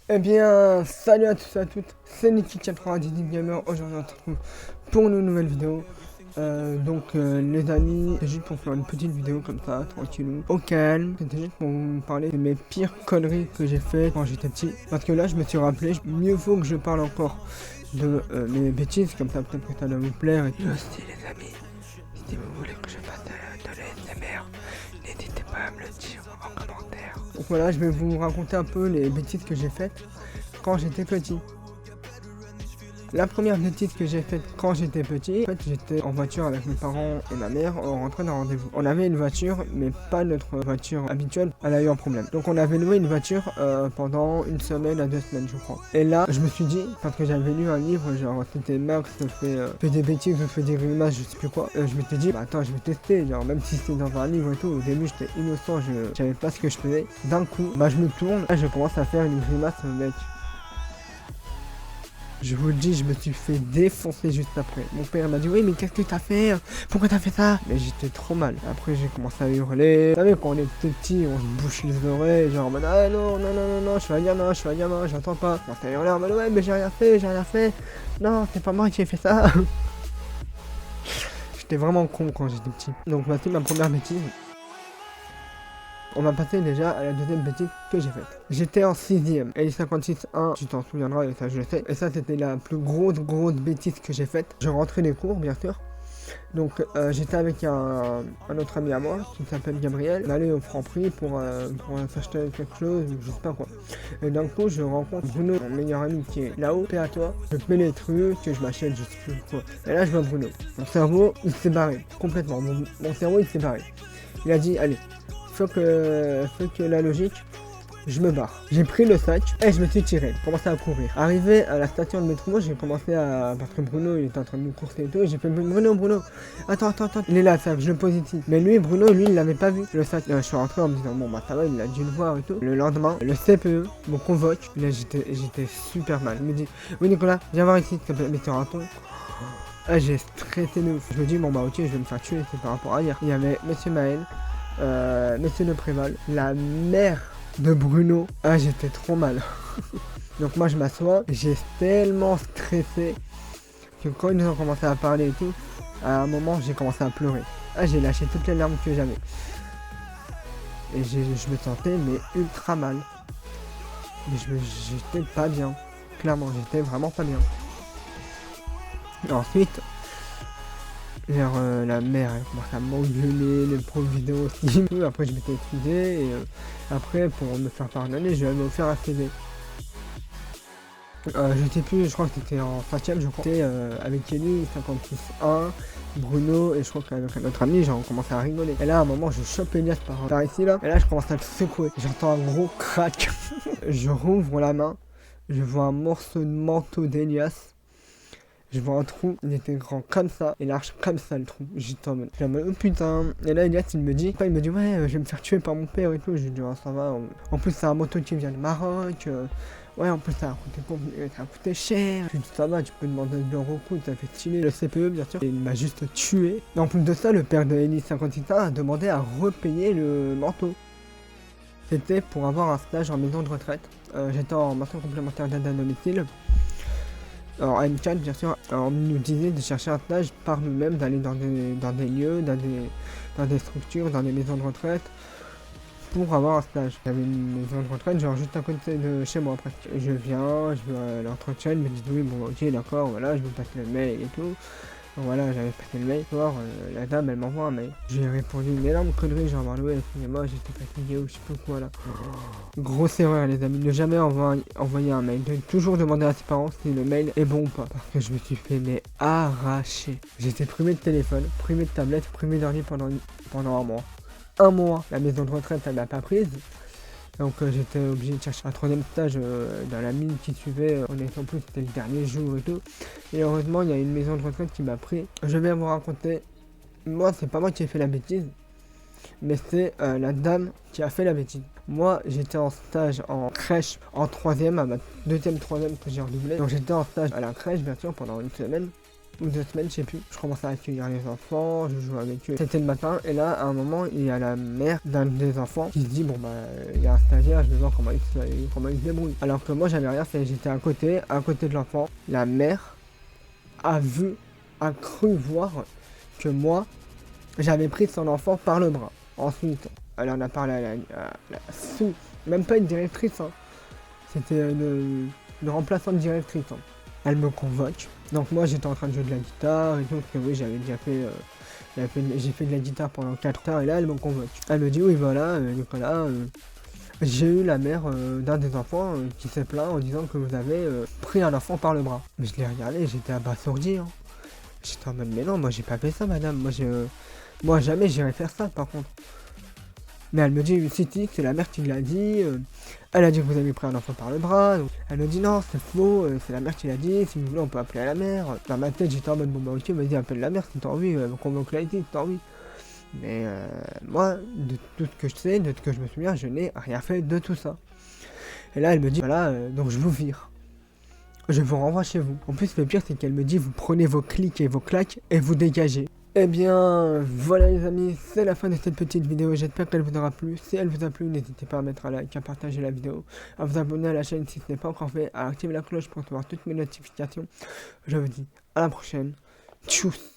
Eh bien, salut à tous et à toutes, c'est Niki98 Gamer. Aujourd'hui on se retrouve pour une nouvelle vidéo. Les amis, c'est juste pour faire une petite vidéo comme ça, tranquillou, au calme. C'était juste pour vous parler de mes pires conneries que j'ai fait quand j'étais petit. Parce que là je me suis rappelé, mieux vaut que je parle encore de mes bêtises, comme ça peut-être que ça doit vous plaire. Et puis aussi les amis, si vous voulez que je fasse de l'ASMR, n'hésitez pas à me le dire en commentaire. Donc voilà, je vais vous raconter un peu les bêtises que j'ai faites quand j'étais petit. La première bêtise que j'ai faite quand j'étais petit, en fait j'étais en voiture avec mes parents et ma mère, on rentrait d'un rendez-vous. On avait une voiture, mais pas notre voiture habituelle, elle a eu un problème. Donc on avait loué une voiture pendant une semaine à 2 semaines je crois. Et là, je me suis dit, parce que j'avais lu un livre, genre c'était Max fait des bêtises, fait des grimaces, je sais plus quoi. Je m'étais dit, bah attends, je vais tester, genre même si c'est dans un livre et tout, au début j'étais innocent, je savais pas ce que je faisais. D'un coup, bah je me tourne, là je commence à faire une grimace, mec. Je vous le dis, je me suis fait défoncer juste après. Mon père m'a dit, oui, mais qu'est-ce que t'as fait? Pourquoi t'as fait ça? Mais j'étais trop mal. Après, j'ai commencé à hurler. Vous savez, quand on est petit, on se bouche les oreilles. Genre, en mode, ah non, non, non, non, non, je suis un gamin, j'entends pas. Je commence à hurler en mode, ouais, mais j'ai rien fait, j'ai rien fait. Non, c'est pas moi qui ai fait ça. J'étais vraiment con quand j'étais petit. Donc, voici ma première bêtise. On va passer déjà à la deuxième bêtise que j'ai faite. J'étais en 6ème, et 56-1, tu t'en souviendras, et ça je le sais. Et ça c'était la plus grosse bêtise que j'ai faite. Je rentrais des cours, bien sûr. Donc j'étais avec un autre ami à moi, qui s'appelle Gabriel. On allait au Franprix pour s'acheter quelque chose, je sais pas quoi. Et d'un coup je rencontre Bruno, mon meilleur ami qui est là-haut, paix à toi. Je fais les trucs, je m'achète, je sais plus quoi. Et là je vois Bruno. Mon cerveau, il s'est barré, complètement. Mon cerveau, il s'est barré. Il a dit, allez, faut que la logique, je me barre. J'ai pris le sac et je me suis tiré, j'ai commencé à courir. Arrivé à la station de métro, j'ai commencé à... Parce que Bruno, il était en train de me courser et tout, et j'ai fait Bruno, attends, il est là, ça, je le pose ici. Mais lui, Bruno, lui, il l'avait pas vu, le sac. Je suis rentré en me disant, bon bah ça va, il a dû le voir et tout. Le lendemain, le CPE me convoque, là j'étais super mal. Il me dit, oui Nicolas, viens voir ici, s'il te plaît, mais tu raton. Ah, j'ai stressé de ouf. Je me dis, bon bah ok, je vais me faire tuer, c'est par rapport à hier. Il y avait Monsieur Maël, Monsieur Le Préval, la mère de Bruno. Ah, j'étais trop mal. Donc moi je m'assois, j'ai tellement stressé que quand ils ont commencé à parler et tout, à un moment j'ai commencé à pleurer. Ah, j'ai lâché toutes les larmes que j'avais. Et je me sentais mais ultra mal. Mais j'étais pas bien. Clairement, j'étais vraiment pas bien. Et ensuite, la mère, elle commence à m'engueuler, les pauvres vidéos aussi. Après je m'étais excusé et après pour me faire pardonner, je lui avais offert un CV. Je sais plus, je crois que c'était en 5ème, je crois. C'était avec Kelly, 56-1, Bruno, et je crois qu'avec un autre ami, genre on commençait à rigoler. Et là à un moment je chope Elias par ici là, et là je commence à le secouer. J'entends un gros crack. Je rouvre la main, je vois un morceau de manteau d'Elias. Je vois un trou, il était grand comme ça, et large comme ça le trou. J'étais en mode, oh putain. Et là Elias il me dit ouais, je vais me faire tuer par mon père et tout. Je lui dis, oh, ça va. En plus c'est un moto qui vient du Maroc. Ouais, en plus ça a coûté cher. Je lui dis, ça va, tu peux demander de l'euro, ça fait stylé. Le CPE bien sûr, et il m'a juste tué. Et en plus de ça, le père de Ellie 56 a demandé à repayer le manteau. C'était pour avoir un stage en maison de retraite. J'étais en master complémentaire d'aide à domicile. Alors M4 bien sûr, on nous disait de chercher un stage par nous-mêmes, d'aller dans des lieux, dans des structures, dans des maisons de retraite pour avoir un stage. J'avais une maison de retraite genre juste à côté de chez moi presque. Je viens, je vais à l'entretien, ils me disent oui bon ok d'accord, voilà, je vous passe le mail et tout. Donc voilà, j'avais passé le mail, la dame elle m'envoie un mail. J'ai répondu une énorme connerie, genre ouais excusez-moi, j'étais fatigué ou je sais pas quoi là. Grosse erreur les amis, ne jamais envoyer un mail, de toujours demander à ses parents si le mail est bon ou pas. Parce que je me suis fait mais arracher. J'étais privé de téléphone, privé de tablette, privé d'ordi pendant un mois. Un mois, la maison de retraite elle m'a pas prise. Donc j'étais obligé de chercher un 3ème stage dans la mine qui suivait, en plus c'était le dernier jour et tout. Et heureusement il y a une maison de retraite qui m'a pris. Je vais vous raconter, moi c'est pas moi qui ai fait la bêtise, mais c'est la dame qui a fait la bêtise. Moi j'étais en stage en crèche en 3ème, à ma 2ème, 3ème que j'ai redoublé. Donc j'étais en stage à la crèche bien sûr pendant une semaine. ou 2 semaines, je sais plus. Je commençais à accueillir les enfants, je jouais avec eux. C'était le matin, et là, à un moment, il y a la mère d'un des enfants qui se dit, bon bah, il y a un stagiaire, je vais voir comment il se débrouille. Alors que moi, j'avais rien fait, j'étais à côté de l'enfant. La mère a cru voir que moi, j'avais pris son enfant par le bras. Ensuite, elle en a parlé à même pas une directrice, hein. C'était une remplaçante directrice, hein. Elle me convoque. Donc moi j'étais en train de jouer de la guitare et tout, parce que oui j'avais déjà fait, j'ai fait de la guitare pendant 4 heures et là elle me convoque. Elle me dit oui voilà Nicolas, j'ai eu la mère d'un des enfants qui s'est plaint en disant que vous avez pris un enfant par le bras. Mais je l'ai regardé, j'étais abasourdi, hein. J'étais en mode mais non, moi j'ai pas fait ça madame, moi jamais j'irai faire ça par contre. Mais elle me dit, c'est la mère qui l'a dit, elle a dit que vous avez pris un enfant par le bras, donc elle me dit non, c'est faux, c'est la mère qui l'a dit, si vous voulez on peut appeler à la mère. Dans ma tête j'étais en mode bon bah ok, vas-y appelle la mère si t'as envie, convoque-la ici si t'as envie. Mais moi, de tout ce que je sais, de tout ce que je me souviens, je n'ai rien fait de tout ça. Et là elle me dit, voilà, donc je vous vire. Je vous renvoie chez vous. En plus le pire c'est qu'elle me dit, vous prenez vos clics et vos claques et vous dégagez. Eh bien, voilà les amis, c'est la fin de cette petite vidéo, j'espère qu'elle vous aura plu. Si elle vous a plu, n'hésitez pas à mettre un like, à partager la vidéo, à vous abonner à la chaîne si ce n'est pas encore fait, à activer la cloche pour recevoir toutes mes notifications. Je vous dis à la prochaine, tchuss.